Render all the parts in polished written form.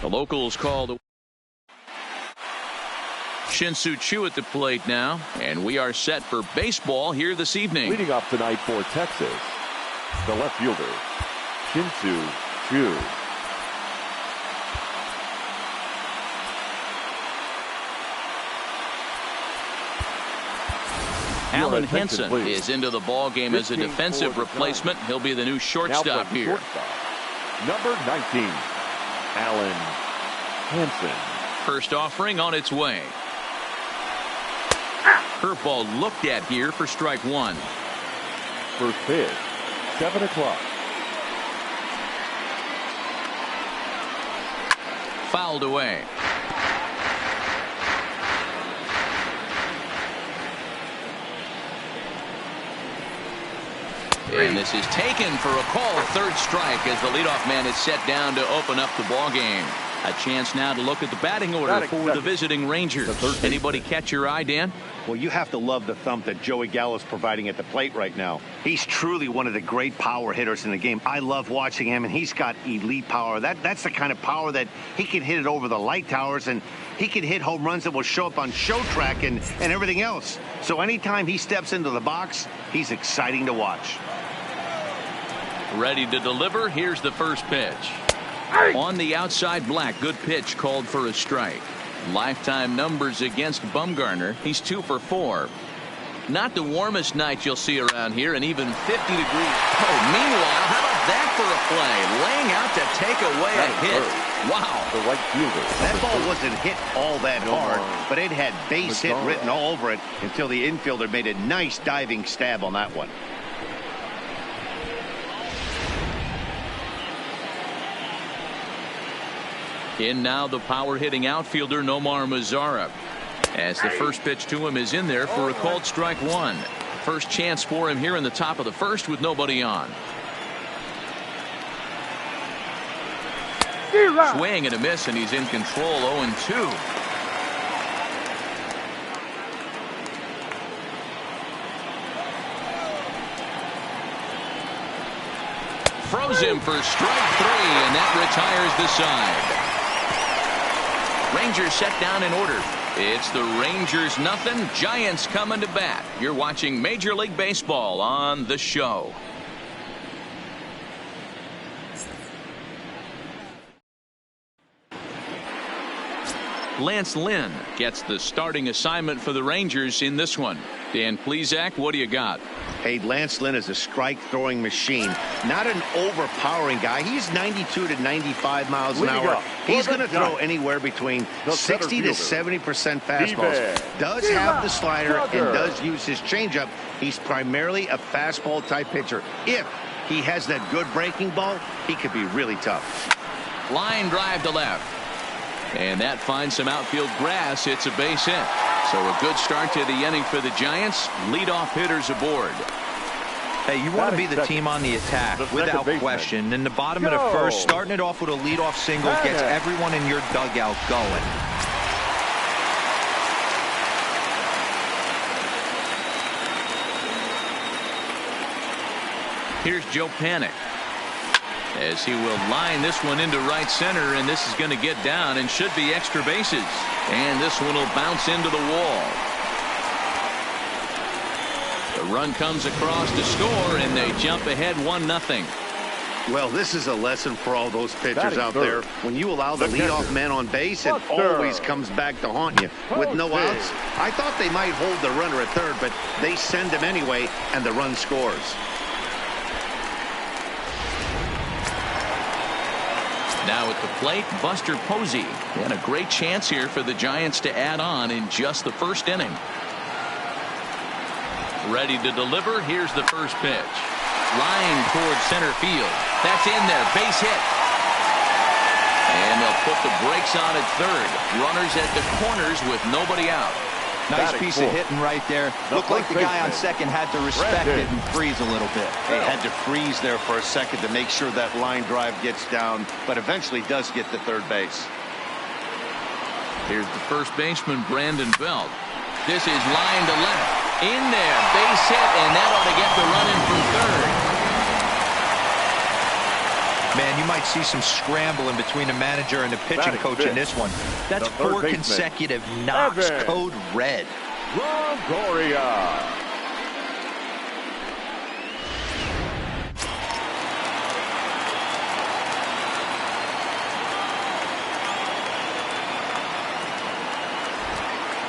locals called. Shin-Soo Choo at the plate now, and we are set for baseball here this evening. Leading off tonight for Texas, the left fielder, Shin-Soo Choo. Alan Henson is into the ball game as a defensive replacement. He'll be the new shortstop here. Number 19, Alan Henson. First offering on its way. Curveball looked at here for strike one. First pitch, 7 o'clock. Fouled away. And this is taken for a call, third strike, as the leadoff man is set down to open up the ball game. A chance now to look at the batting order for the visiting Rangers. Anybody catch your eye, Dan? Well, you have to love the thump that Joey Gallo's providing at the plate right now. He's truly one of the great power hitters in the game. I love watching him, and he's got elite power. That's the kind of power that he can hit it over the light towers, and he can hit home runs that will show up on Show Track and everything else. So anytime he steps into the box, he's exciting to watch. Ready to deliver. Here's the first pitch. On the outside, Black. Good pitch called for a strike. Lifetime numbers against Bumgarner. He's 2 for 4. Not the warmest night you'll see around here, and even 50 degrees. Oh, meanwhile, how about that for a play? Laying out to take away a hit. Wow. The right fielder. That ball wasn't hit all that hard, but it had base hit written all over it until the infielder made a nice diving stab on that one. In now the power-hitting outfielder Nomar Mazara, as the first pitch to him is in there for a called strike one. First chance for him here in the top of the first with nobody on. Swing and a miss, and he's in control. 0-2. Froze him for strike 3, and that retires the side. Rangers set down in order. It's the Rangers nothing, Giants coming to bat. You're watching Major League Baseball on The Show. Lance Lynn gets the starting assignment for the Rangers in this one. Dan Plesac, what do you got? Hey, Lance Lynn is a strike-throwing machine. Not an overpowering guy. He's 92 to 95 miles an hour. He's going to throw anywhere between 60 to 70% fastballs. Does have the slider and does use his changeup. He's primarily a fastball-type pitcher. If he has that good breaking ball, he could be really tough. Line drive to left. And that finds some outfield grass. It's a base hit. So a good start to the inning for the Giants. Leadoff hitters aboard. Hey, you want to be the team on the attack without question. In the bottom of the first, starting it off with a leadoff single gets everyone in your dugout going. Here's Joe Panik, as he will line this one into right center, and this is going to get down and should be extra bases. And this one will bounce into the wall. The run comes across to score, and they jump ahead 1-0. Well, this is a lesson for all those pitchers out there. When you allow the leadoff man on base, it always comes back to haunt you. With no outs, I thought they might hold the runner at third, but they send him anyway, and the run scores. Now at the plate, Buster Posey. And a great chance here for the Giants to add on in just the first inning. Ready to deliver. Here's the first pitch. Line towards center field. That's in there. Base hit. And they'll put the brakes on at third. Runners at the corners with nobody out. Nice piece of hitting right there. Looked like the guy on second had to respect it and freeze a little bit. They had to freeze there for a second to make sure that line drive gets down, but eventually does get to third base. Here's the first baseman, Brandon Belt. This is line to left. In there. Base hit, and that ought to get the run in from third. Man, you might might see some scrambling between the manager and the pitching coach in this one. That's 4 consecutive knocks. Code red. Longoria.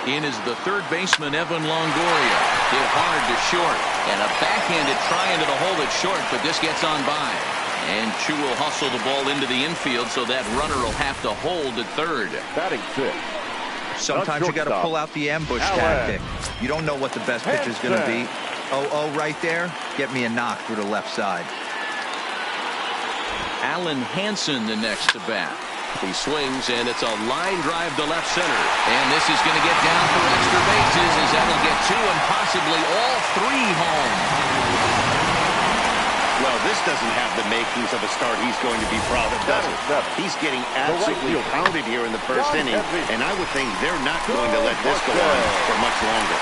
In is the third baseman, Evan Longoria. Hit hard to short. And a backhanded try into the hole at short, but this gets on by. And Chu will hustle the ball into the infield, so that runner will have to hold at third. Batting 6. Sometimes you got to pull out the ambush tactic. You don't know what the best pitch is going to be. 0-0 right there. Get me a knock through the left side. Alan Hansen the next to bat. He swings, and it's a line drive to left center. And this is going to get down for extra bases as that'll get 2 and possibly all 3 home. Well, this doesn't have the makings of a start he's going to be proud of, does it? He's getting absolutely pounded here in the first inning, and I would think they're not going to let this go on for much longer.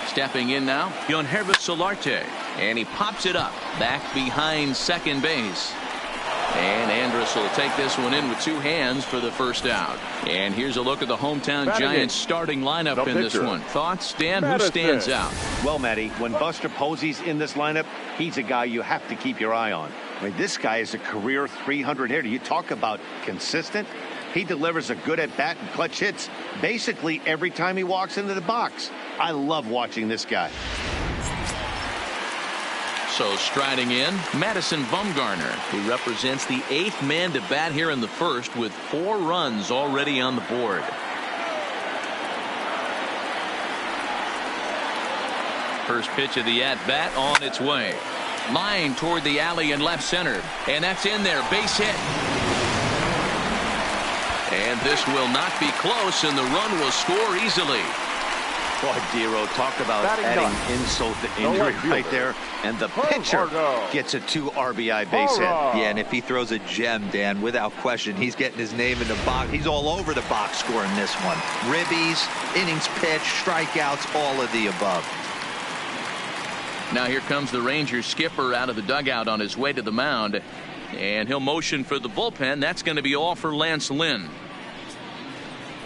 Stepping in now, Lynn Vs Solarte, and he pops it up back behind second base. And Andrus will take this one in with 2 hands for the first out. And here's a look at the hometown Giants starting lineup in this one. Thoughts, Dan? Who stands out? Well, Matty, when Buster Posey's in this lineup, he's a guy you have to keep your eye on. I mean, this guy is a career 300 hitter. You talk about consistent. He delivers a good at-bat and clutch hits basically every time he walks into the box. I love watching this guy. So striding in, Madison Bumgarner, who represents the 8th man to bat here in the first with 4 runs already on the board. First pitch of the at-bat on its way. Line toward the alley in left center. And that's in there. Base hit. And this will not be close, and the run will score easily. Boy, Dero, talk about adding insult to injury right there. And the pitcher gets a 2 RBI base hit. Yeah, and if he throws a gem, Dan, without question, he's getting his name in the box. He's all over the box score in this one. Ribbies, innings pitched, strikeouts, all of the above. Now here comes the Rangers skipper out of the dugout on his way to the mound. And he'll motion for the bullpen. That's going to be all for Lance Lynn.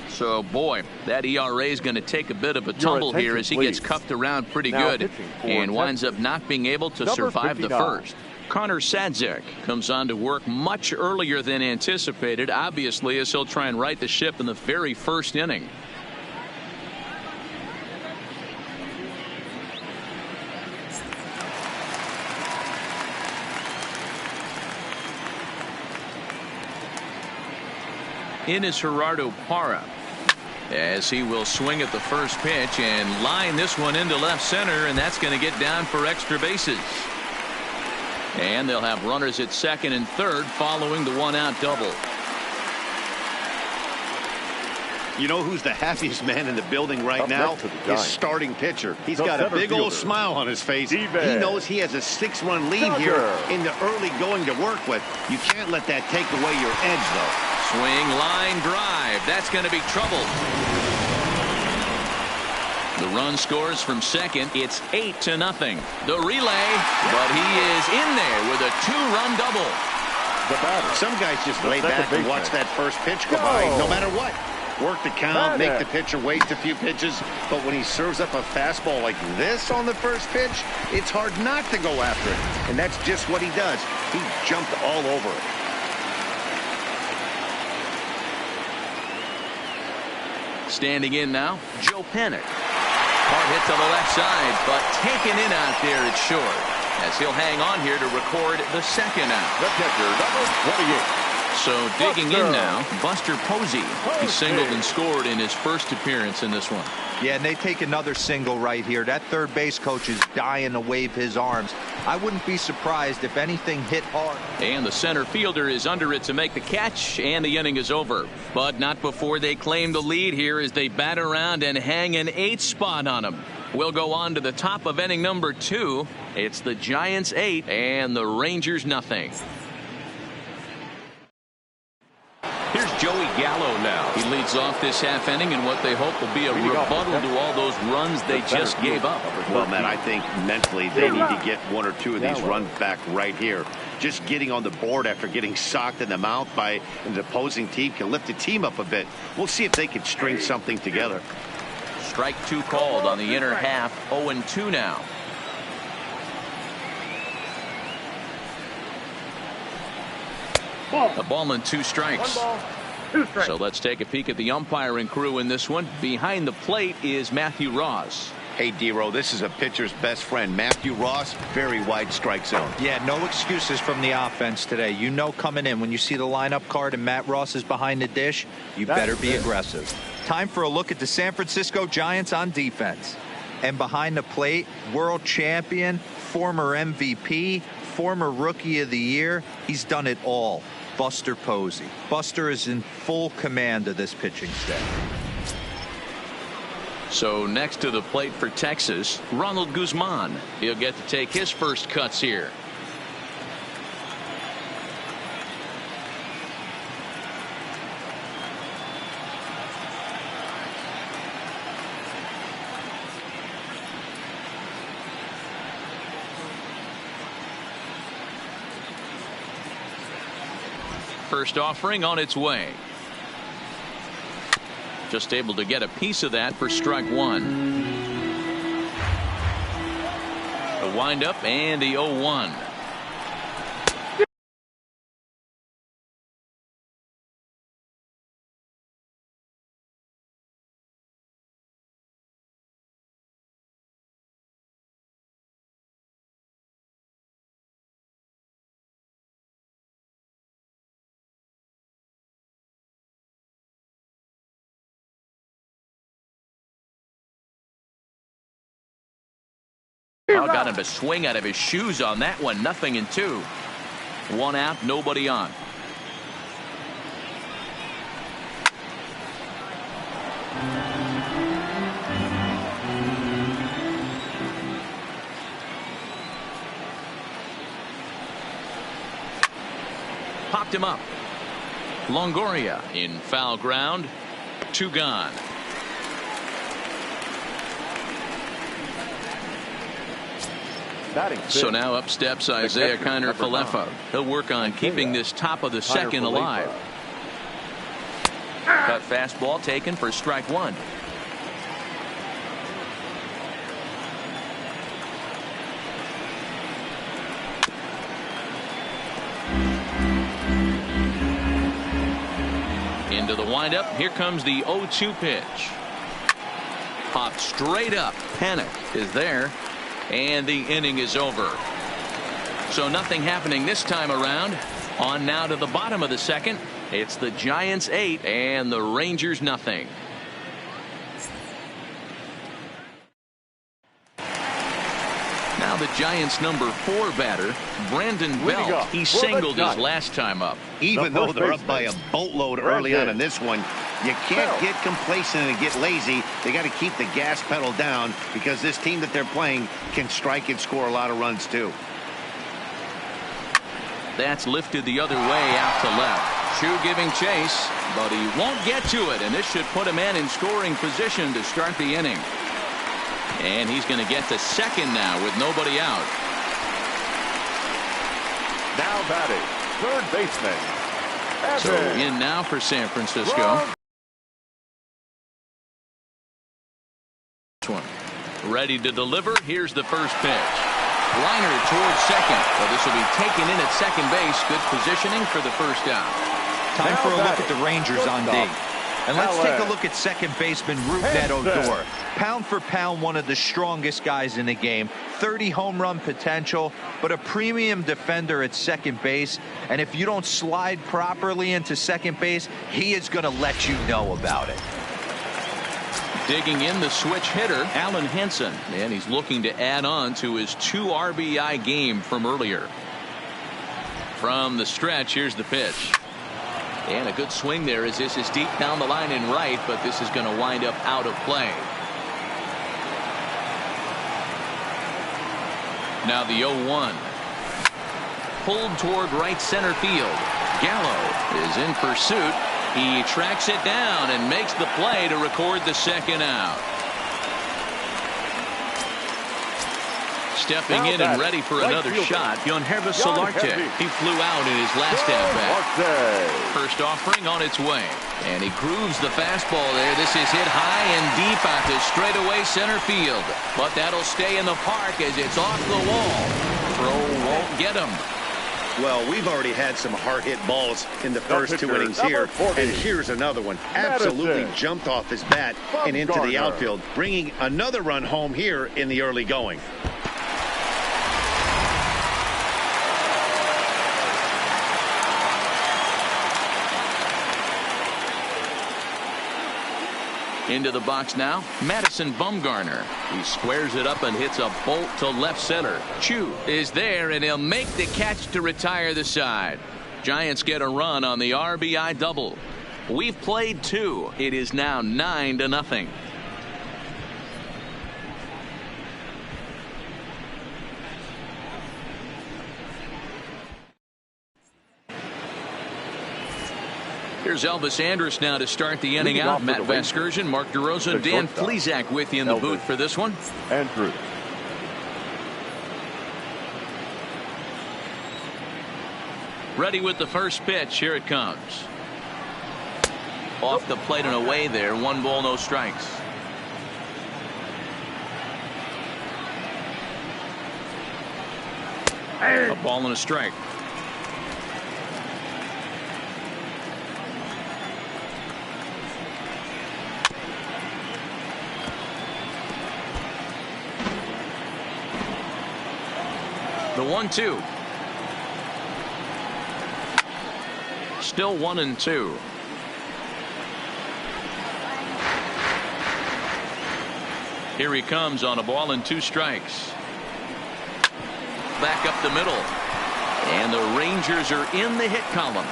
So, boy, that ERA is going to take a bit of a tumble here as he gets cuffed around pretty good and winds up not being able to survive the first. Connor Sadzik comes on to work much earlier than anticipated, obviously, as he'll try and right the ship in the very first inning. In is Gerardo Parra, as he will swing at the first pitch and line this one into left center, and that's going to get down for extra bases. And they'll have runners at second and third following the 1-out double. You know who's the happiest man in the building right now? His starting pitcher. He's got a big old smile on his face. He knows he has a 6-run lead here in the early going to work with. You can't let that take away your edge, though. Swing, line, drive. That's going to be trouble. The run scores from second. It's 8-0. The relay, but he is in there with a 2-run double. Some guys just lay back and watch that first pitch go by no matter what. Work the count, make the pitcher wait a few pitches, but when he serves up a fastball like this on the first pitch, it's hard not to go after it. And that's just what he does. He jumped all over it. Standing in now, Joe Panik. Hard hit to the left side, but taken in out there at short, as he'll hang on here to record the second out. The catcher, number 28. So digging in now, Buster Posey. He singled and scored in his first appearance in this one. Yeah, and they take another single right here. That third base coach is dying to wave his arms. I wouldn't be surprised if anything hit hard. And the center fielder is under it to make the catch, and the inning is over. But not before they claim the lead here as they bat around and hang an 8th spot on them. We'll go on to the top of inning number 2. It's the Giants 8 and the Rangers nothing. Here's Joey Gallo now. He leads off this half inning in what they hope will be a rebuttal to all those runs they just gave up. Well, Matt, I think mentally they need to get one or two of these runs back right here. Just getting on the board after getting socked in the mouth by an opposing team can lift the team up a bit. We'll see if they can string something together. Strike two called on the inner half. 0-2 now. A ball and 2 strikes. So let's take a peek at the umpiring crew in this one. Behind the plate is Matthew Ross. Hey, D-Row, this is a pitcher's best friend. Matthew Ross, very wide strike zone. Yeah, no excuses from the offense today. You know coming in when you see the lineup card and Matt Ross is behind the dish, you better be aggressive. Time for a look at the San Francisco Giants on defense. And behind the plate, world champion, former MVP, former Rookie of the Year. He's done it all. Buster Posey. Buster is in full command of this pitching staff. So next to the plate for Texas, Ronald Guzman. He'll get to take his first cuts here. First offering on its way. Just able to get a piece of that for strike one. The windup and the 0-1. Got him to swing out of his shoes on that one. 0-2. 1 out, nobody on. Popped him up. Longoria in foul ground. 2 gone. So now up steps Isaiah Kiner-Falefa. He'll work on keeping this top of the second alive. Cut fastball taken for strike one. Into the windup. Here comes the 0-2 pitch. Popped straight up. Panic is there. And the inning is over. So nothing happening this time around. On now to the bottom of the second. It's the Giants 8 and the Rangers nothing. Now the Giants number 4 batter, Brandon Belt. He singled his last time up. Even though they're up by a boatload early on in this one, you can't get complacent and get lazy. They got to keep the gas pedal down because this team that they're playing can strike and score a lot of runs too. That's lifted the other way out to left. Chu giving chase, but he won't get to it, and this should put a man in scoring position to start the inning. And he's going to get to second now with nobody out. Now batting, third baseman. So in now for San Francisco. Ready to deliver. Here's the first pitch. Liner towards second. So this will be taken in at second base. Good positioning for the first out. Time for a look at the Rangers on D. And let's take a look at second baseman Rougned Odor. Pound for pound, one of the strongest guys in the game. 30 home run potential, but a premium defender at second base. And if you don't slide properly into second base, he is going to let you know about it. Digging in the switch hitter, Alan Henson. And he's looking to add on to his 2 RBI game from earlier. From the stretch, here's the pitch. And a good swing there as this is deep down the line in right, but this is going to wind up out of play. Now the 0-1. Pulled toward right center field. Gallo is in pursuit, He tracks it down and makes the play to record the second out. Stepping in and ready for another shot, Lynn Vs Bumgarner. He flew out in his last at-bat. First offering on its way. And he grooves the fastball there. This is hit high and deep out to straightaway center field. But that'll stay in the park as it's off the wall. Throw won't get him. Well, we've already had some hard-hit balls in the first 2 innings here, and here's another one. Absolutely jumped off his bat and into the outfield, bringing another run home here in the early going. Into the box now, Madison Bumgarner. He squares it up and hits a bolt to left center. Chu is there, and he'll make the catch to retire the side. Giants get a run on the RBI double. We've played 2. It is now 9-0. Here's Elvis Andrus now to start the inning out. Matt Vasgersian, Mark DeRosa, and Dan Plesac with you in the booth for this one. Andrus. Ready with the first pitch. Here it comes. Off the plate and away there. 1 ball, no strikes. A ball and a strike. The 1-2. Still 1-2. Here he comes on a ball and 2 strikes. Back up the middle. And the Rangers are in the hit column.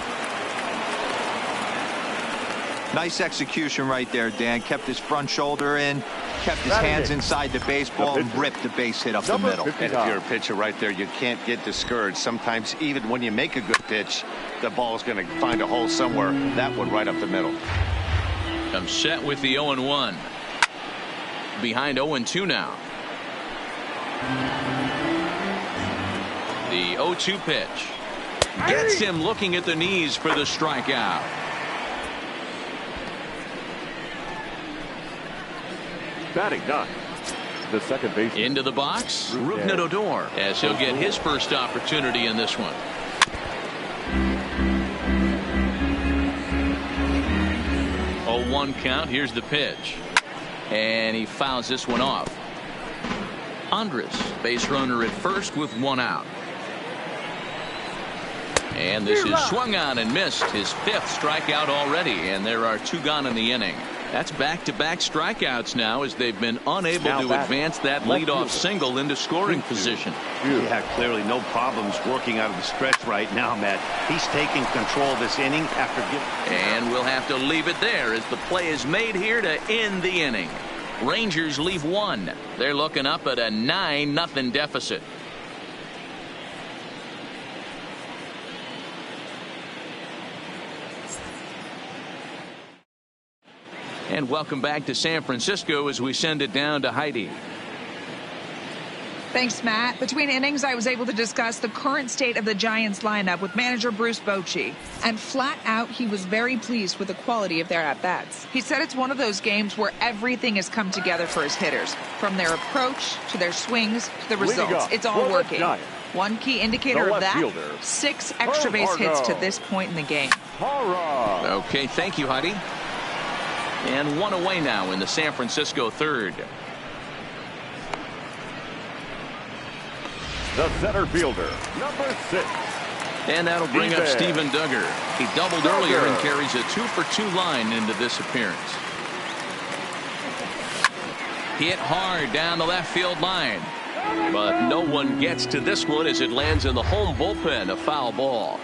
Nice execution right there, Dan. Kept his front shoulder in, kept his hands inside the baseball, and ripped the base hit up the middle. And if you're a pitcher right there, you can't get discouraged. Sometimes even when you make a good pitch, the ball's going to find a hole somewhere. That one right up the middle. I'm set with the 0-1. Behind 0-2 now. The 0-2 pitch. Gets him looking at the knees for the strikeout. Batting 9. The second baseman. Into the box, Rougned Odor, as he'll get his first opportunity in this one. Oh, 1 count. Here's the pitch. And he fouls this one off. Andrus, base runner at first with 1 out. And this is swung on and missed. His 5th strikeout already, and there are 2 gone in the inning. That's back-to-back strikeouts now as they've been unable to advance that leadoff single into scoring position. Yeah, clearly no problems working out of the stretch right now, Matt. He's taking control of this inning after giving. And we'll have to leave it there as the play is made here to end the inning. Rangers leave 1. They're looking up at a 9-0 deficit. And welcome back to San Francisco as we send it down to Heidi. Thanks, Matt. Between innings, I was able to discuss the current state of the Giants lineup with manager Bruce Bochy. And flat out, he was very pleased with the quality of their at-bats. He said it's one of those games where everything has come together for his hitters. From their approach, to their swings, to the results. It's all working. One key indicator of that, 6 extra base hits to this point in the game. Okay, thank you, Heidi. And 1 away now in the San Francisco 3rd. The center fielder, number 6. And that'll bring up Steven Duggar. He doubled earlier and carries a 2-for-2 line into this appearance. Hit hard down the left field line. But no one gets to this one as it lands in the home bullpen. A foul ball.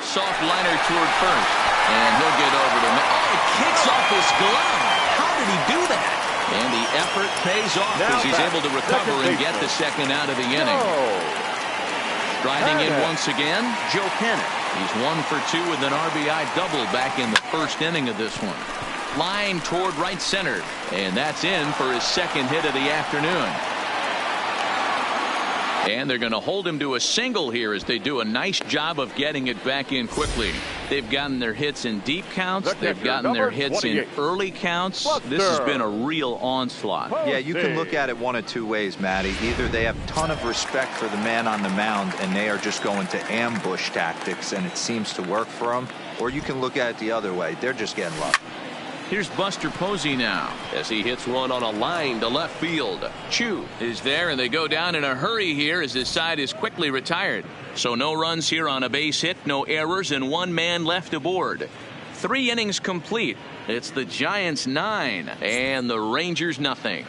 Soft liner toward first. And he'll get over to... Oh, he kicks off his glove. How did he do that? And the effort pays off as he's able to recover and get the second out of the inning. Driving in once again, Joe Panic. He's 1 for 2 with an RBI double back in the first inning of this one. Line toward right center, and that's in for his second hit of the afternoon. And they're going to hold him to a single here as they do a nice job of getting it back in quickly. They've gotten their hits in deep counts. They've gotten their hits in early counts. This has been a real onslaught. Yeah, you can look at it one of two ways, Matty. Either they have a ton of respect for the man on the mound and they are just going to ambush tactics and it seems to work for them, or you can look at it the other way. They're just getting lucky. Here's Buster Posey now as he hits one on a line to left field. Chu is there, and they go down in a hurry here as his side is quickly retired. So no runs here on a base hit, no errors, and 1 man left aboard. 3 innings complete. It's the Giants 9 and the Rangers nothing.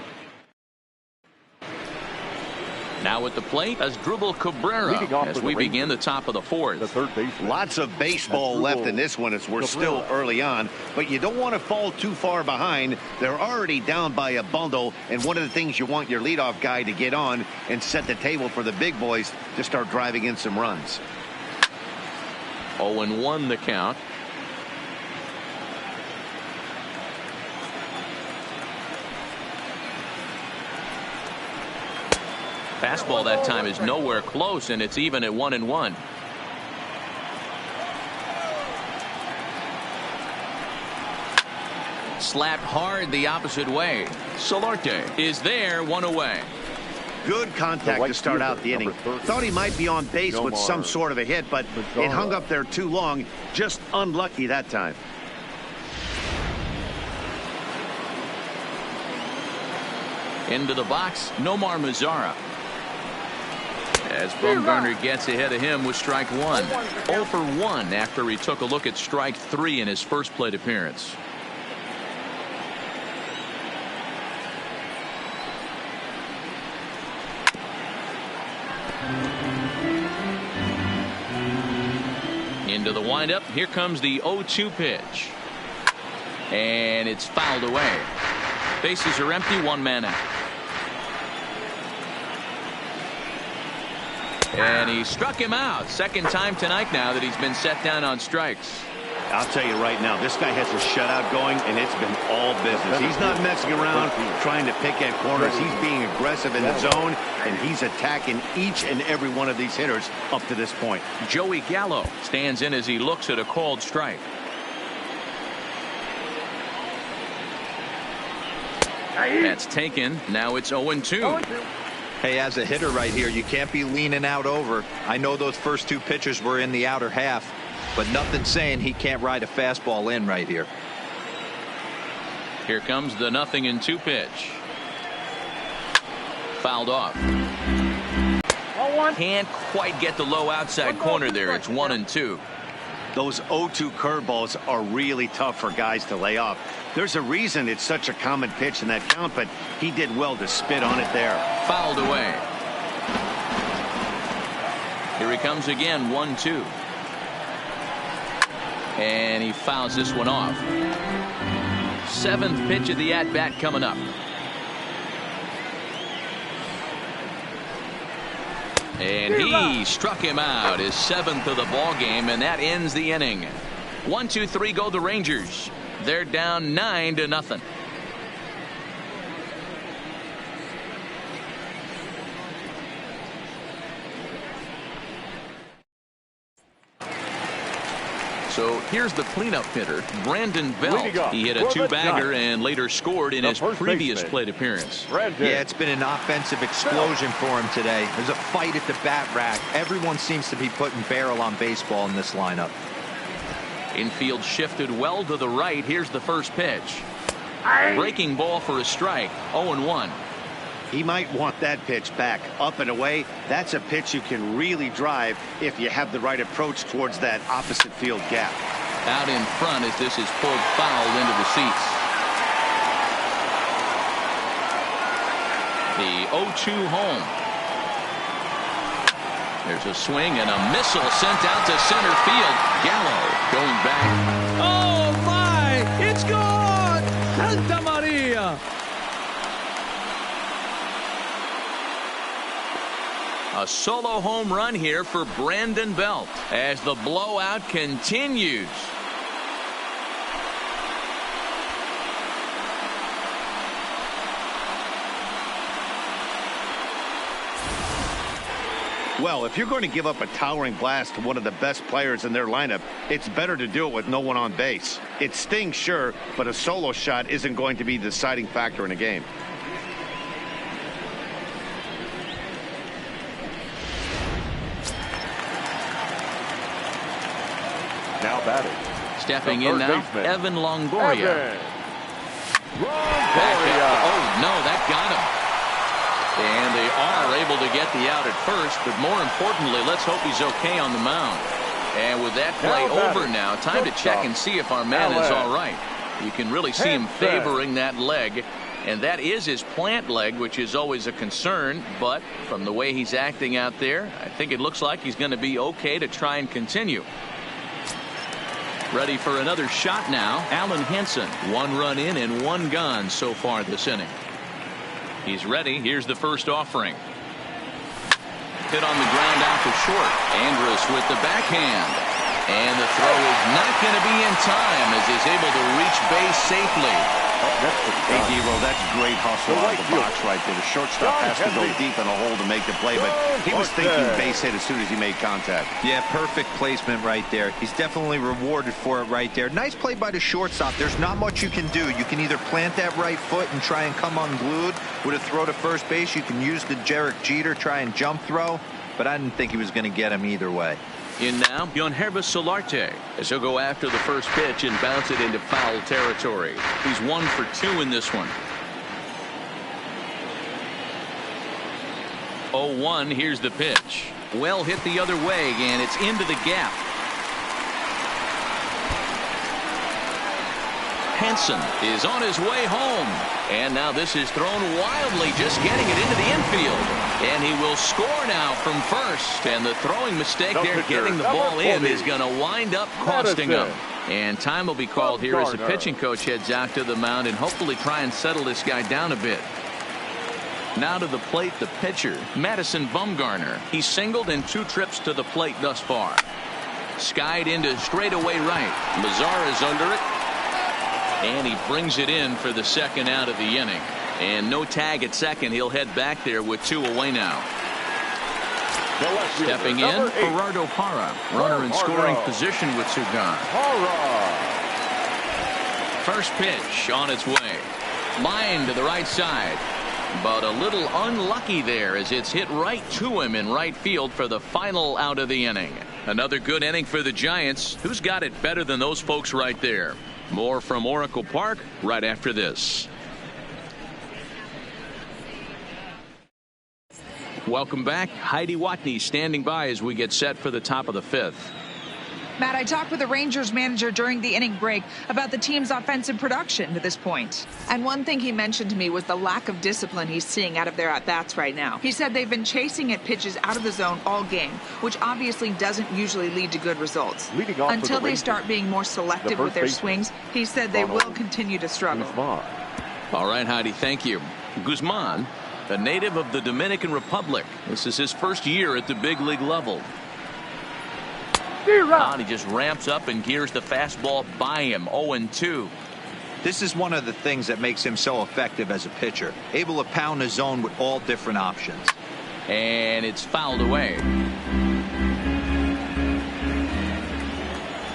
Now at the plate, Asdrubal Cabrera as we begin the top of the 4th. Lots of baseball left in this one as we're still early on, but you don't want to fall too far behind. They're already down by a bundle, and one of the things you want your leadoff guy to get on and set the table for the big boys to start driving in some runs. 0-1 the count. Fastball that time is nowhere close, and it's even at 1-1. Slapped hard the opposite way. Solarte is there, 1 away. Good contact to start out the inning. Thought he might be on base with some sort of a hit, but it hung up there too long. Just unlucky that time. Into the box, Nomar Mazara. As Bumgarner gets ahead of him with strike 1. 0 for 1 after he took a look at strike 3 in his first plate appearance. Into the windup. Here comes the 0-2 pitch. And it's fouled away. Bases are empty, 1 man out. And he struck him out. Second time tonight now that he's been set down on strikes. I'll tell you right now, this guy has a shutout going, and it's been all business. He's not messing around trying to pick at corners. He's being aggressive in the zone, and he's attacking each and every one of these hitters up to this point. Joey Gallo stands in as he looks at a called strike. That's taken. Now it's 0-2. Hey, as a hitter right here, you can't be leaning out over. I know those first 2 pitches were in the outer half, but nothing saying he can't ride a fastball in right here. Here comes the 0-2 pitch. Fouled off. Can't quite get the low outside corner there. It's 1-2. Those 0-2 curveballs are really tough for guys to lay off. There's a reason it's such a common pitch in that count, but he did well to spit on it there. Fouled away. Here he comes again, 1-2. And he fouls this one off. 7th pitch of the at-bat coming up. And he struck him out, his 7th of the ball game, and that ends the inning. 1-2-3 go the Rangers. They're down 9-0. So here's the cleanup hitter, Brandon Belt. He hit a 2-bagger and later scored in his previous plate appearance. Yeah, it's been an offensive explosion for him today. There's a fight at the bat rack. Everyone seems to be putting barrel on baseball in this lineup. Infield shifted well to the right. Here's the first pitch. Breaking ball for a strike. 0-1. He might want that pitch back. Up and away, that's a pitch you can really drive if you have the right approach towards that opposite field gap. Out in front as this is pulled foul into the seats. The 0-2 home. There's a swing and a missile sent out to center field. Gallo going back. Oh my, it's gone! Santa Maria! A solo home run here for Brandon Belt as the blowout continues. Well, if you're going to give up a towering blast to one of the best players in their lineup, it's better to do it with no one on base. It stings, sure, but a solo shot isn't going to be the deciding factor in a game. Now batting. Stepping in now, baseman, Evan Longoria. Oh, no, that got him. And they are able to get the out at first, but more importantly, let's hope he's okay on the mound. And with that play over now, time to check and see if our man is all right. You can really see him favoring that leg, and that is his plant leg, which is always a concern. But from the way he's acting out there, I think it looks like he's going to be okay to try and continue. Ready for another shot now, Allen Henson. 1 run in and 1 gone so far this inning. He's ready. Here's the first offering. Hit on the ground out to short. Andrus with the backhand. And the throw is not going to be in time as he's able to reach base safely. Hey, Devo, that's great hustle out of the box right there. The shortstop has to go deep in the hole to make the play, but he was thinking base hit as soon as he made contact. Yeah, perfect placement right there. He's definitely rewarded for it right there. Nice play by the shortstop. There's not much you can do. You can either plant that right foot and try and come unglued with a throw to first base. You can use the Derek Jeter try and jump throw, but I didn't think he was going to get him either way. In now, Lynn Vs Solarte as he'll go after the first pitch and bounce it into foul territory. He's 1 for 2 in this one. 0-1. Here's the pitch. Well hit the other way, and it's into the gap. Henson is on his way home, and now this is thrown wildly, just getting it into the infield, and he will score now from first. And the throwing mistake there, getting the ball in, is going to wind up costing him. And time will be called here as the pitching coach heads out to the mound and hopefully try and settle this guy down a bit. Now to the plate, the pitcher, Madison Bumgarner. He's singled in 2 trips to the plate thus far. Skied into straightaway right. Lazar is under it. And he brings it in for the second out of the inning. And no tag at second. He'll head back there with 2 away now. Stepping in, Gerardo Parra. Runner in scoring position with 2 gone. First pitch on its way. Line to the right side. But a little unlucky there as it's hit right to him in right field for the final out of the inning. Another good inning for the Giants. Who's got it better than those folks right there? More from Oracle Park right after this. Welcome back. Heidi Watney standing by as we get set for the top of the 5th. Matt, I talked with the Rangers manager during the inning break about the team's offensive production to this point. And one thing he mentioned to me was the lack of discipline he's seeing out of their at-bats right now. He said they've been chasing at pitches out of the zone all game, which obviously doesn't usually lead to good results. Until they start being more selective with their swings, he said they will continue to struggle. All right, Heidi, thank you. Guzman, a native of the Dominican Republic. This is his first year at the big league level. He just ramps up and gears the fastball by him. 0-2. This is one of the things that makes him so effective as a pitcher. Able to pound the zone with all different options. And it's fouled away.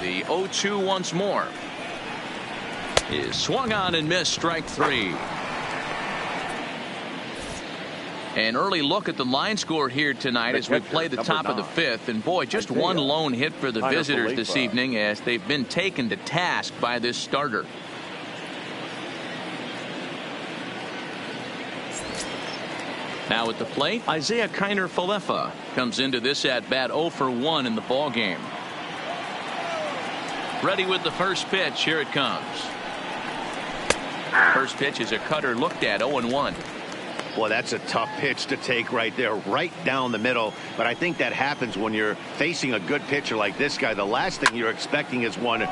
The 0-2 once more. Is swung on and missed. Strike 3. An early look at the line score here tonight as we play the top of the 5th. And boy, just one lone hit for the visitors this evening as they've been taken to task by this starter. Now at the plate, Isaiah Kiner Falefa comes into this at bat 0 for 1 in the ball game. Ready with the first pitch. Here it comes. First pitch is a cutter looked at. 0-1. Well, that's a tough pitch to take right there, right down the middle. But I think that happens when you're facing a good pitcher like this guy. The last thing you're expecting is one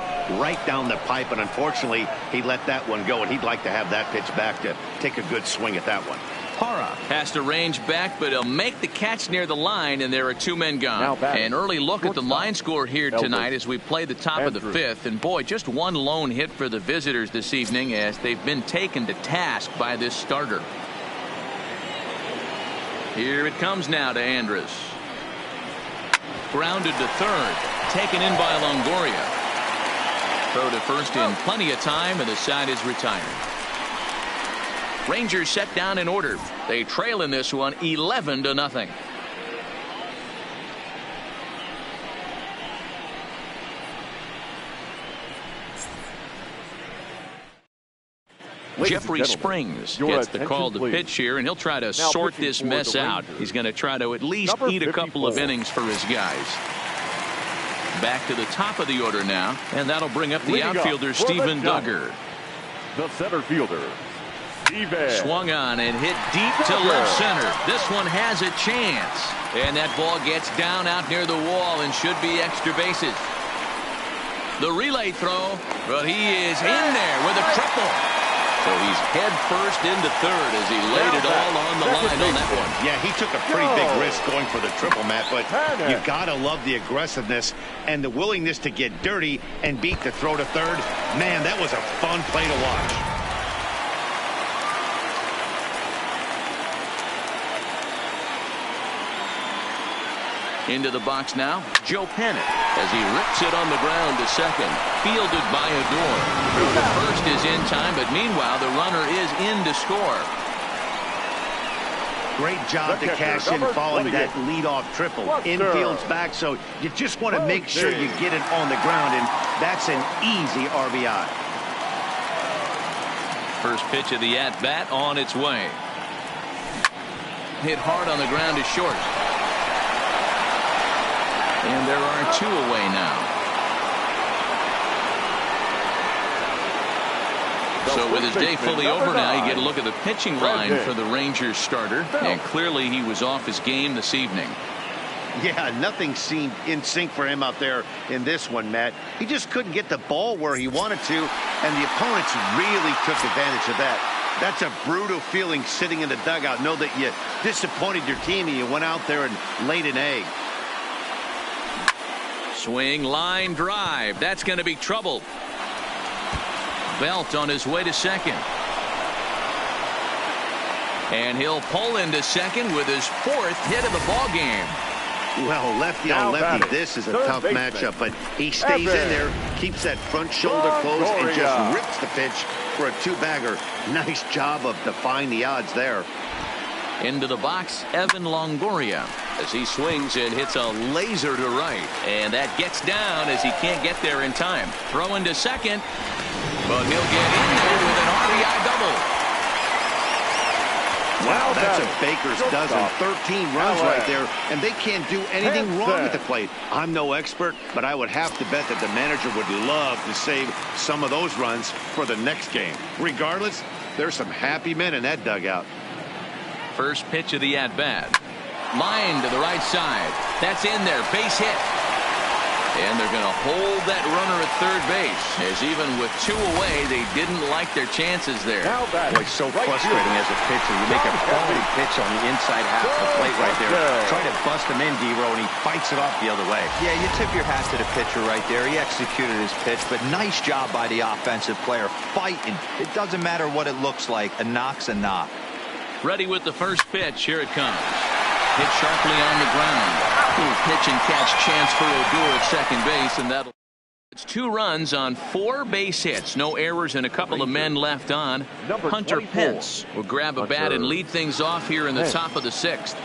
right down the pipe. And unfortunately, he let that one go. And he'd like to have that pitch back to take a good swing at that one. Parra has to range back, but he'll make the catch near the line, and there are two men gone. An early look at the line score here tonight as we play the top of the fifth. And boy, just one lone hit for the visitors this evening as they've been taken to task by this starter. Here it comes now to Andrus. Grounded to third. Taken in by Longoria. Throw to first in plenty of time, and the side is retired. Rangers set down in order. They trail in this one 11-0. Jeffrey Springs gets the call to pitch here, and he'll try to sort this mess out. He's going to try to at least eat a couple of innings for his guys. Back to the top of the order now, and that'll bring up the outfielder Steven Duggar. The center fielder, swung on and hit deep to left center. This one has a chance, and that ball gets down out near the wall and should be extra bases. The relay throw, but he is in there with a triple. So he's head first into third as he laid it all on the line on that one. Yeah, he took a pretty big risk going for the triple, Matt, but you gotta love the aggressiveness and the willingness to get dirty and beat the throw to third. Man, that was a fun play to watch. Into the box now, Joe Pennant as he rips it on the ground to second. Fielded by Adore. The first is in time, but meanwhile the runner is in to score. Great job to cash in following that leadoff triple. Infield's back, so you just want to make sure you get it on the ground, and that's an easy RBI. First pitch of the at-bat on its way. Hit hard on the ground to short. And there are two away now. So with his day fully over now, you get a look at the pitching line for the Rangers starter. And clearly he was off his game this evening. Yeah, nothing seemed in sync for him out there in this one, Matt. He just couldn't get the ball where he wanted to, and the opponents really took advantage of that. That's a brutal feeling sitting in the dugout. Know that you disappointed your team and you went out there and laid an egg. Swing, line drive. That's going to be trouble. Belt on his way to second. And he'll pull into second with his fourth hit of the ball game. Well, lefty on lefty, this is a tough matchup, but he stays in there, keeps that front shoulder closed, and just rips the pitch for a two-bagger. Nice job of defying the odds there. Into the box, Evan Longoria as he swings and hits a laser to right. And that gets down as he can't get there in time. Throw into second, but he'll get in there with an RBI double. Wow, that's a baker's dozen. 13 runs right there, and they can't do anything wrong at the plate. I'm no expert, but I would have to bet that the manager would love to save some of those runs for the next game. Regardless, there's some happy men in that dugout. First pitch of the at-bat. Line to the right side. That's in there. Base hit. And they're going to hold that runner at third base, as even with two away, they didn't like their chances there. Boy, so frustrating as a pitcher. You make a quality pitch on the inside half of the plate right there. Try to bust him in, D-Row, and he fights it off the other way. Yeah, you tip your hat to the pitcher right there. He executed his pitch, but nice job by the offensive player. Fighting. It doesn't matter what it looks like. A knock's a knock. Ready with the first pitch. Here it comes. Hit sharply on the ground. Pitch and catch chance for Odor at second base, and that'll. It's 2 runs on 4 base hits. No errors and a couple of men left on. Hunter Pence will grab a bat and lead things off here in the top of the 6th.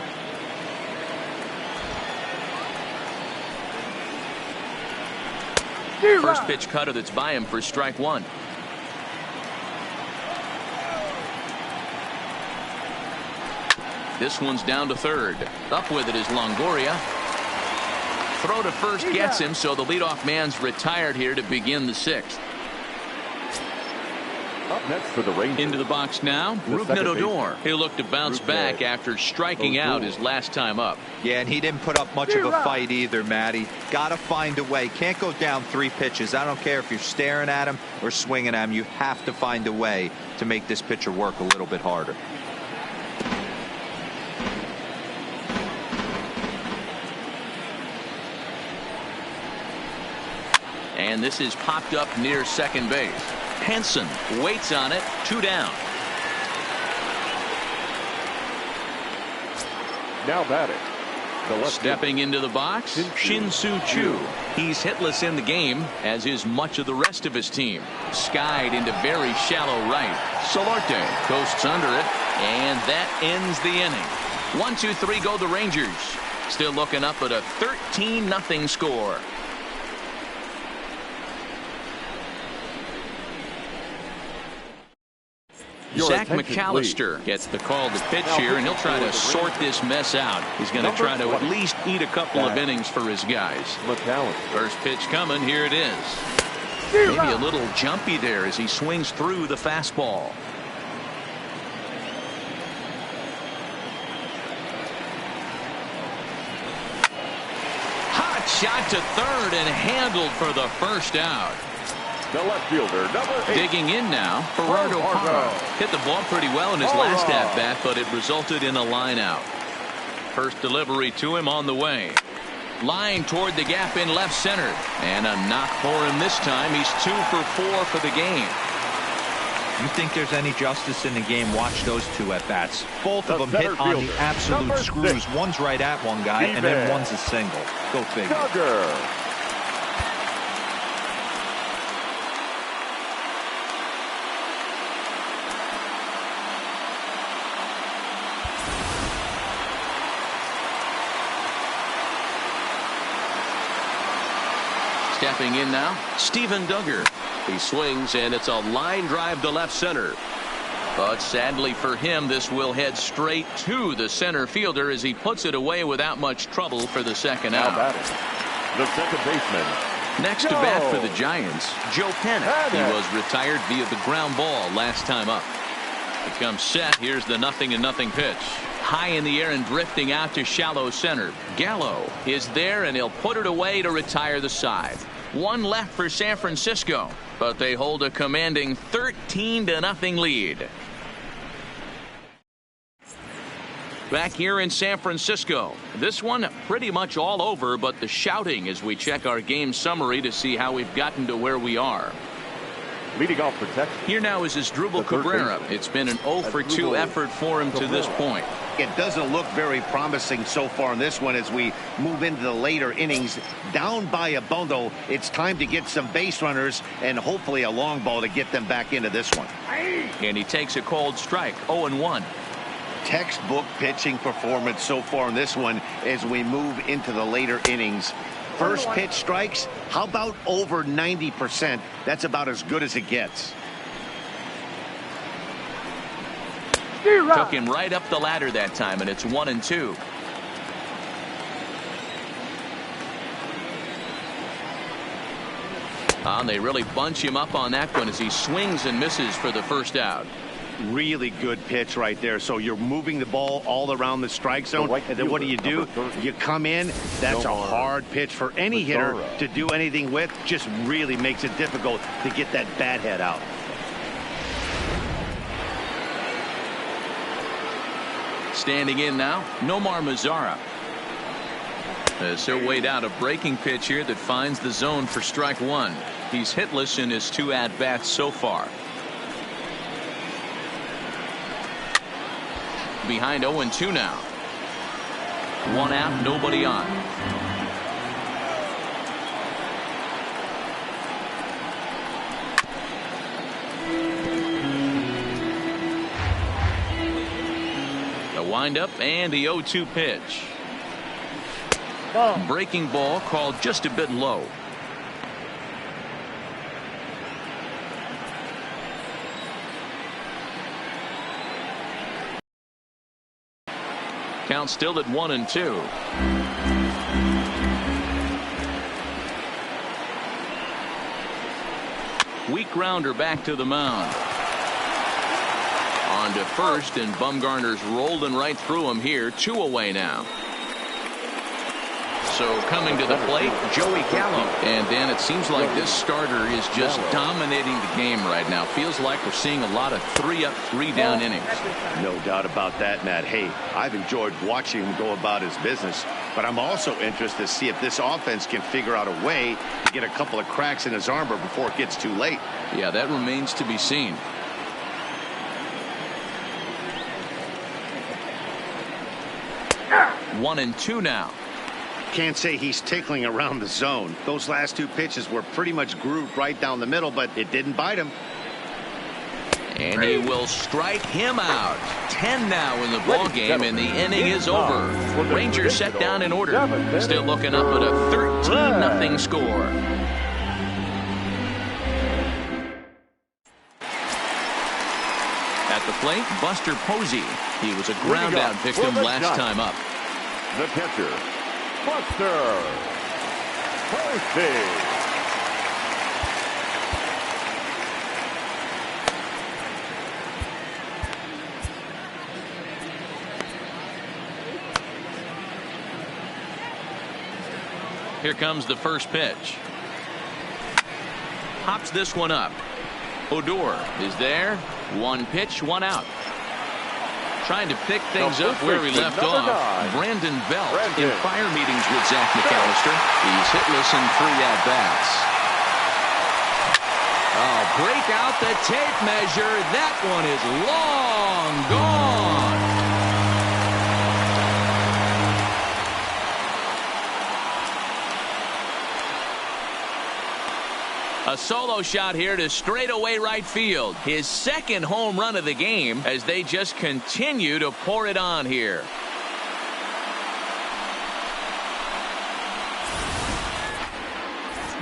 First pitch cutter that's by him for strike 1. This one's down to third. Up with it is Longoria. Throw to first gets him, so the leadoff man's retired here to begin the 6th. Up next for the Rangers. Into the box now, Rougned Odor. He'll look to bounce back after striking out his last time up. Yeah, and he didn't put up much of a fight either, Matty. Got to find a way. Can't go down 3 pitches. I don't care if you're staring at him or swinging at him. You have to find a way to make this pitcher work a little bit harder. And this is popped up near second base. Henson waits on it. 2 down. Now batting. Stepping into the box, Shin-Soo Choo. He's hitless in the game, as is much of the rest of his team. Skied into very shallow right. Solarte coasts under it, and that ends the inning. 1-2-3 go the Rangers. Still looking up at a 13-0 score. Zach McAllister gets the call to pitch here, and he'll try to sort this mess out. He's going to try to at least eat a couple of innings for his guys. First pitch coming. Here it is. Maybe a little jumpy there as he swings through the fastball. Hot shot to third and handled for the first out. The left fielder, number 8. Digging in now, Gerardo Parra. Hit the ball pretty well in his last at-bat, but it resulted in a line out. First delivery to him on the way. Line toward the gap in left center. And a knock for him this time. He's 2 for 4 for the game. You think there's any justice in the game? Watch those 2 at-bats. Both of them hit on the absolute screws. One's right at one guy, and then one's a single. Go figure. Stepping in now, Steven Duggar. He swings, and it's a line drive to left center. But sadly for him, this will head straight to the center fielder as he puts it away without much trouble for the second out. The second baseman. Next to bat for the Giants, Joe Panik. He was retired via the ground ball last time up. It comes set. Here's the 0-0 pitch. High in the air and drifting out to shallow center. Gallo is there, and he'll put it away to retire the side. One left for San Francisco, but they hold a commanding 13-0 lead. Back here in San Francisco, this one pretty much all over, but the shouting as we check our game summary to see how we've gotten to where we are. Leading off for Texas. Here now is Asdrubal Cabrera. It's been an 0 for 2 effort for him to this point. It doesn't look very promising so far in this one as we move into the later innings. Down by a bundle, it's time to get some base runners and hopefully a long ball to get them back into this one. And he takes a cold strike, 0-1. Textbook pitching performance so far in this one as we move into the later innings. First pitch strikes, how about over 90%? That's about as good as it gets. Took him right up the ladder that time, and it's 1-2. And they really bunch him up on that one as he swings and misses for the first out. Really good pitch right there. So you're moving the ball all around the strike zone, and then what do? You come in. That's a hard pitch for any hitter to do anything with. Just really makes it difficult to get that bat head out. Standing in now, Nomar Mazara. As he'll wait out a breaking pitch here that finds the zone for strike 1. He's hitless in his 2 at-bats so far. Behind 0-2 now. 1 out, nobody on. The windup and the 0-2 pitch. Breaking ball called just a bit low. Count still at 1-2. Weak grounder back to the mound. On to first, and Bumgarner's rolling right through him here. 2 away now. So coming to the plate, Joey Gallo. And Dan, it seems like this starter is just dominating the game right now. Feels like we're seeing a lot of 3-up, 3-down innings. No doubt about that, Matt. Hey, I've enjoyed watching him go about his business, but I'm also interested to see if this offense can figure out a way to get a couple of cracks in his armor before it gets too late. Yeah, that remains to be seen. One and two now. Can't say he's tickling around the zone. Those last two pitches were pretty much grooved right down the middle, but it didn't bite him. And he will strike him out. 10 now in the ball game, and the inning is over. Rangers set down in order. Still looking up at a 13-0 score. At the plate, Buster Posey. He was a ground-out victim last time up. The catcher, Buster Posey. Here comes the first pitch. Hops this one up. Odor is there. One pitch, one out. Trying to pick things up where he left off. Brandon Belt in fire meetings with Zach McAllister. He's hitless in 3 at-bats. Oh, break out the tape measure. That one is long gone. A solo shot here to straightaway right field. His second home run of the game as they just continue to pour it on here.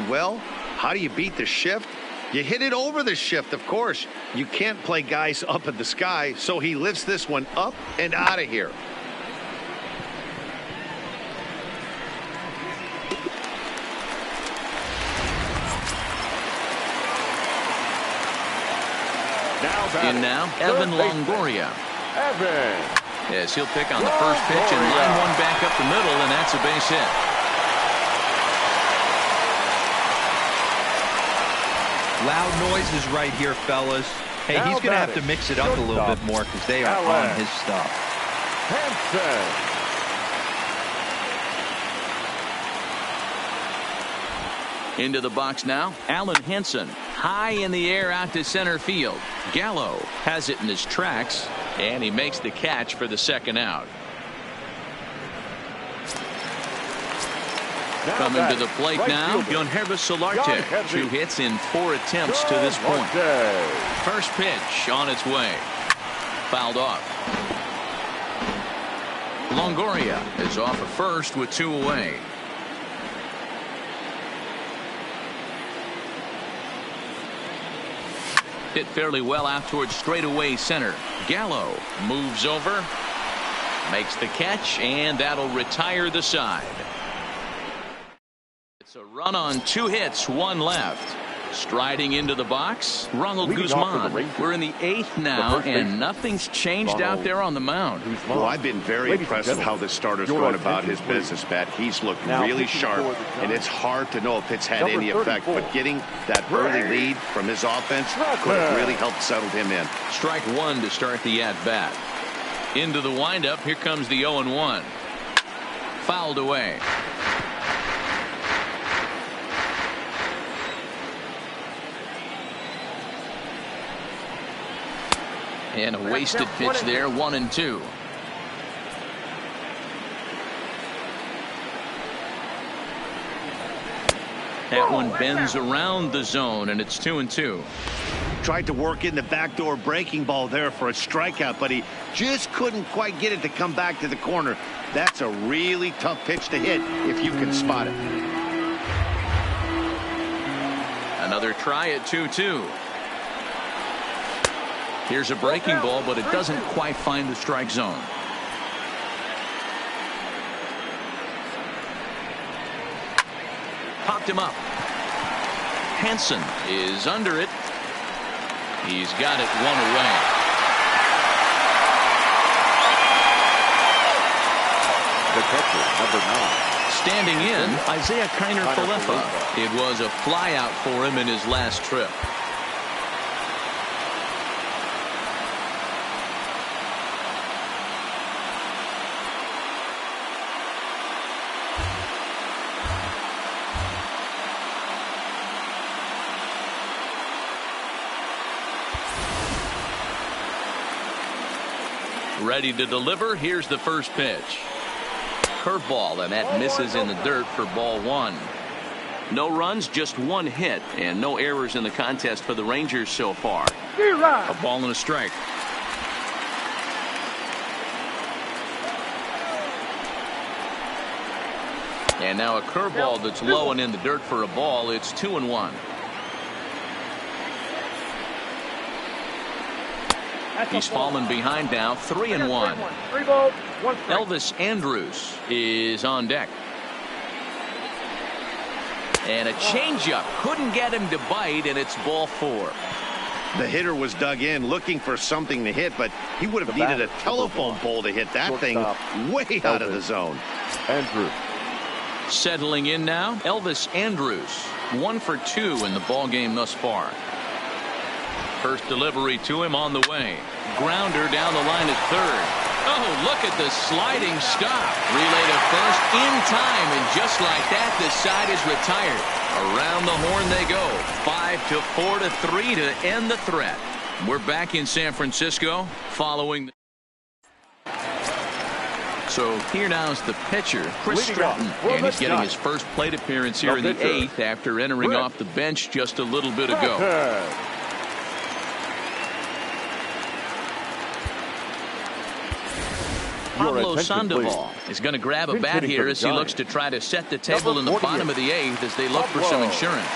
Well, how do you beat the shift? You hit it over the shift, of course. You can't play guys up in the sky, so he lifts this one up and out of here. In now, Evan Longoria. Evan. Yes, he'll pick on the first pitch and line one back up the middle, and that's a base hit. Loud noises right here, fellas. Hey, he's going to have to mix it up a little bit more because they are on his stuff. Hanson. Into the box now, Alan Henson. High in the air out to center field. Gallo has it in his tracks, and he makes the catch for the second out. Coming to the plate now, Yohannes Solarte. 2 hits in 4 attempts to this point. First pitch on its way. Fouled off. Longoria is off at first with 2 away. Hit fairly well out towards straightaway center. Gallo moves over, makes the catch, and that'll retire the side. It's a run on 2 hits, 1 left. Striding into the box, Ronald Guzman. We're in the 8th now, and nothing's changed out there on the mound. Well, I've been very impressed with how this starter's going about his business, Pat. He's looked really sharp, and it's hard to know if it's had any effect, but getting that early lead from his offense could have really helped settle him in. Strike 1 to start the at-bat. Into the windup, here comes the 0-1. Fouled away. And a wasted pitch there, 1-2. That one bends around the zone, and it's 2-2. Tried to work in the backdoor breaking ball there for a strikeout, but he just couldn't quite get it to come back to the corner. That's a really tough pitch to hit if you can spot it. Another try at 2-2. Here's a breaking ball, but it doesn't quite find the strike zone. Popped him up. Hanson is under it. He's got it 1 away. The catcher, number 9. Standing in, Isaiah Kiner-Falefa. It was a flyout for him in his last trip. Ready to deliver. Here's the first pitch. Curveball, and that misses in the dirt for ball one. No runs, just one hit, and no errors in the contest for the Rangers so far. A ball and a strike. And now a curveball that's low and in the dirt for a ball. It's 2-1. He's fallen behind now, 3-1. Elvis Andrus is on deck. And a changeup couldn't get him to bite, and it's ball four. The hitter was dug in looking for something to hit, but he would have needed a telephone pole to hit that thing way out of the zone. Andrews. Settling in now, Elvis Andrus, 1 for 2 in the ball game thus far. First delivery to him on the way. Grounder down the line at third. Oh, look at the sliding stop. Relay to first in time, and just like that, the side is retired. Around the horn they go. 5-4-3 to end the threat. We're back in San Francisco following. So here now is the pitcher, Chris Stratton, and he's getting his first plate appearance here in the 8th after entering off the bench just a little bit ago. Pablo Sandoval is going to grab a bat here as he looks to try to set the table in the bottom of the 8th as they look for some insurance.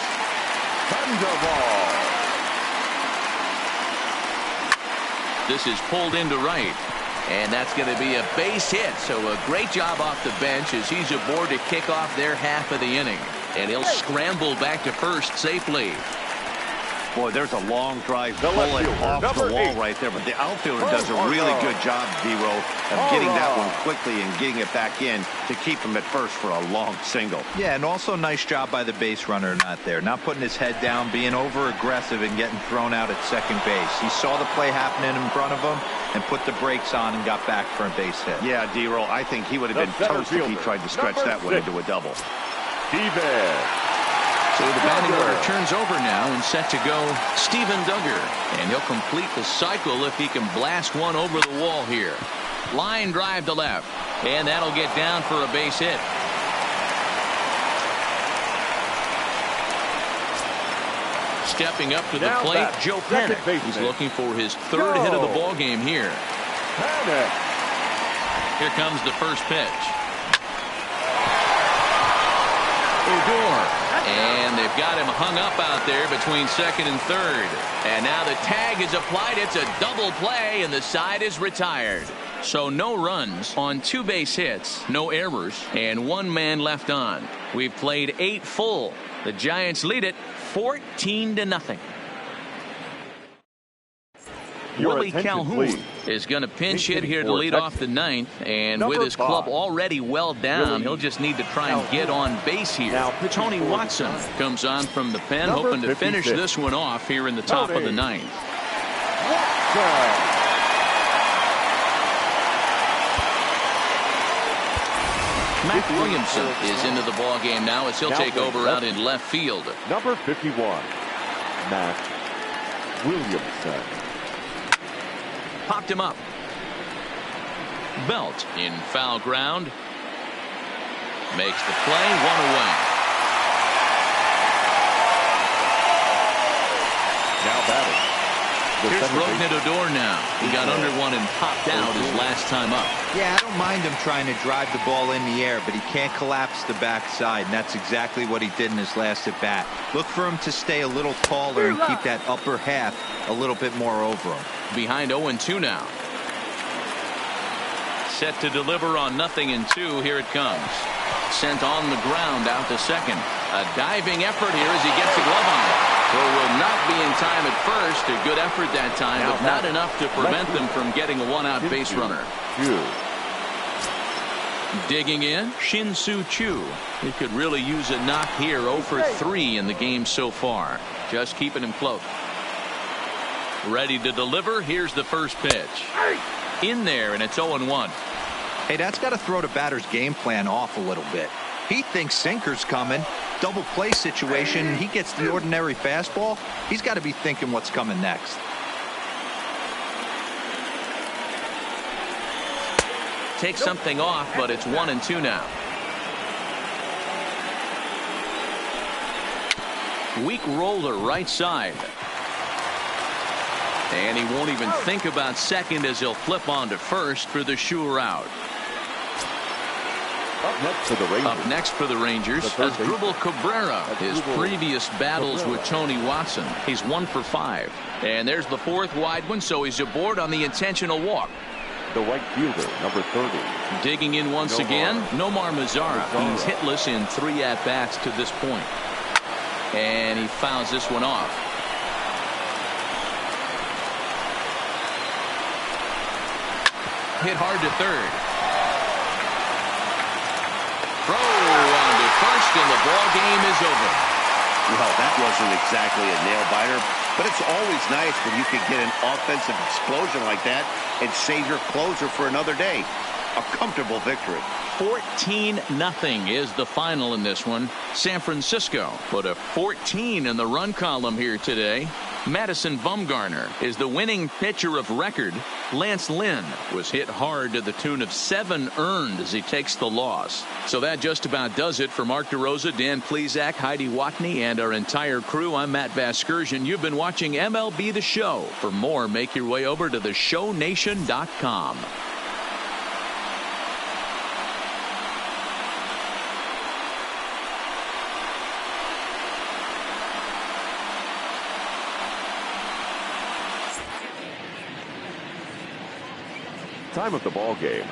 This is pulled into right. And that's going to be a base hit. So a great job off the bench as he's aboard to kick off their half of the inning. And he'll scramble back to first safely. Boy, there's a long drive bullet off the wall right there, but the outfielder does a really good job, D-Row, of getting that one quickly and getting it back in to keep him at first for a long single. Yeah, and also nice job by the base runner not there, not putting his head down, being over aggressive and getting thrown out at second base. He saw the play happening in front of him and put the brakes on and got back for a base hit. Yeah, D-Row, I think he would have been toast if he tried to stretch that one into a double. So the batting order turns over now, and set to go Steven Duggar. And he'll complete the cycle if he can blast one over the wall here. Line drive to left. And that'll get down for a base hit. Stepping up to the plate, Joe Panik. He's looking for his third hit of the ball game here. Here comes the first pitch. Odor. And they've got him hung up out there between second and third. And now the tag is applied. It's a double play, and the side is retired. So no runs on 2 base hits, no errors, and 1 man left on. We've played 8 full. The Giants lead it 14-0. Willie Calhoun is going to pinch hit here to lead off the 9th, and with his club already well down, he'll just need to try and get on base here. Tony Watson comes on from the pen, hoping to finish this one off here in the top of the 9th. Matt Williamson is into the ball game now as he'll take over out in left field. Number 51, Matt Williamson. Popped him up. Belt in foul ground. Makes the play, 1 away. Now batting. Here's Rougned Odor now. He got under one and popped out his last time up. Yeah, I don't mind him trying to drive the ball in the air, but he can't collapse the backside, and that's exactly what he did in his last at bat. Look for him to stay a little taller and keep that upper half a little bit more over him. Behind 0-2 now. Set to deliver on 0-2. Here it comes. Sent on the ground out to second. A diving effort here as he gets a glove on it. Throw will not be in time at first. A good effort that time, but not enough to prevent them from getting a 1-out base runner. Digging in, Shin-Soo Choo. He could really use a knock here. 0 for 3 in the game so far. Just keeping him close. Ready to deliver. Here's the first pitch. In there, and it's 0-1. Hey, that's got to throw the batter's game plan off a little bit. He thinks sinker's coming. Double play situation. He gets the ordinary fastball. He's got to be thinking what's coming next. takes something off, but it's 1-2 now. Weak roller right side. And he won't even think about second as he'll flip on to first for the sure out. Up next for the Rangers is Drupal Cabrera. His previous battles with Tony Watson. He's 1 for 5. And there's the 4th wide one, so he's aboard on the intentional walk. The right fielder, number 30. Digging in once again, Nomar Mazara. He's hitless in 3 at-bats to this point. And he fouls this one off. Hit hard to third. Throw on to first, and the ball game is over. Well, that wasn't exactly a nail-biter, but it's always nice when you can get an offensive explosion like that and save your closer for another day. A comfortable victory. 14-0 is the final in this one. San Francisco put a 14 in the run column here today. Madison Bumgarner is the winning pitcher of record. Lance Lynn was hit hard to the tune of 7 earned as he takes the loss. So that just about does it for Mark DeRosa, Dan Plesac, Heidi Watney, and our entire crew. I'm Matt Vasgersian. You've been watching MLB The Show. For more, make your way over to theshownation.com. Time of the ball game,